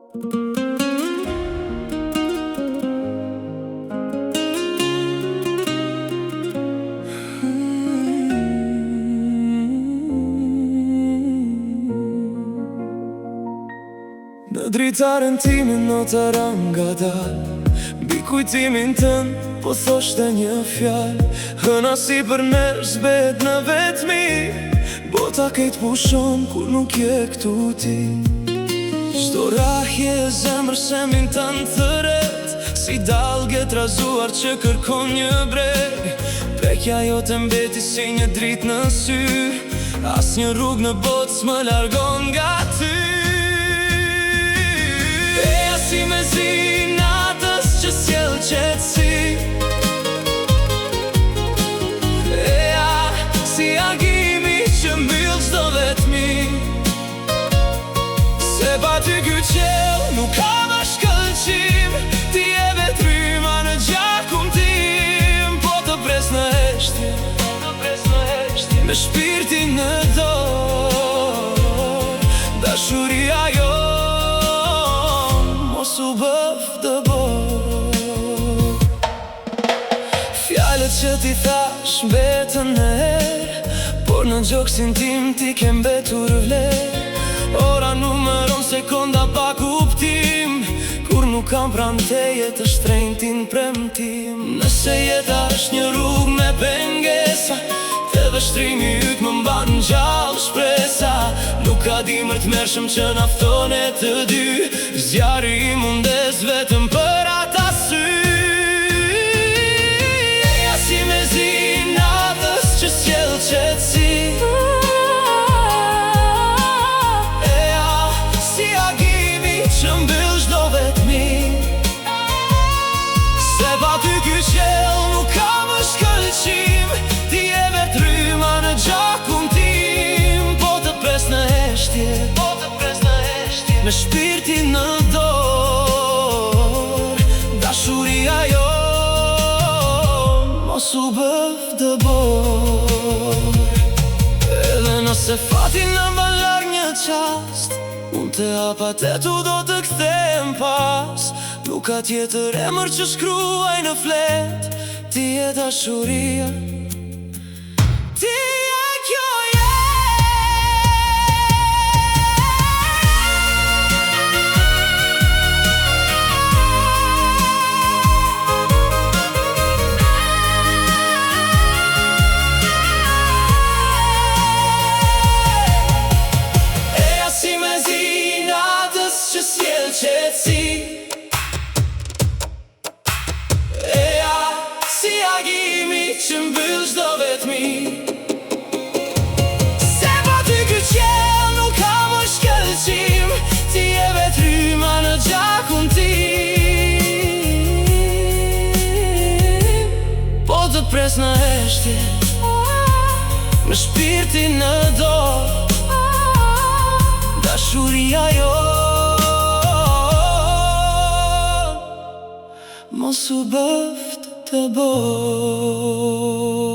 Në dritarën timin në të ranga dal, mbi kujtimin tënë po thoshte një fjal. Hëna si për nërës bet në vetmi, bota kejt pushon kur nuk je këtu ti. Shto rahje e zemër semin tënë thëret, si dalge trazuar që kërkon një breg. Prekja jo të mbeti si një drit në sy, as një rrug në botë s'më largon nga ty. Eja si me zi natës që s'jel qetësi, eja si agimi që mbyll çdo vetmi. Se pa ty ky qell nuk ka më shkëlqim, ti je vetryma në gjakun tim. Po të pres në heshtje, me shpirtin në dorë, dashuria jo mos u bëf dëbor. Fjalët që ti thash mbetën në herë, por në gjoksin tim ti ke mbetur vlerë. Ora numëron sekonda pa kuptim, kur nuk kam pranë teje të shtrenjtin premtim. Nëse jeta është një rrugë me pengesa, te vështrimi yt më mban gjallë shpresa. Nuk ka dimër t'mershëm që nafton e të dy, zjarri i mundes vetëm për ata sy. Eja si me zi natës që s'jel qetësi, eja si agimi që mbyll çdo vetmi. Se pa ty ky qell nuk ka më shkëlqim, ti je vetryma në gjakun tim. Po të pres në heshtje, me shpirtin në dorë, dashuria jo mos u bëf dëbor. Edhe nëse fati në mbalar një qast, unë të apatetu do të kthem pas. Nuk ka tjetër emër që shkruaj në flet, ti je dashuria, ti je kjo qetësi, eja si agimi që mbyll çdo vetmi. Se pa ty ky qell nuk ka më shkëlqim, ti je vetryma në gjakun tim. Po të pres në heshtje, me shpirtin në dorë, dashuria jo mos u bëf dëbor.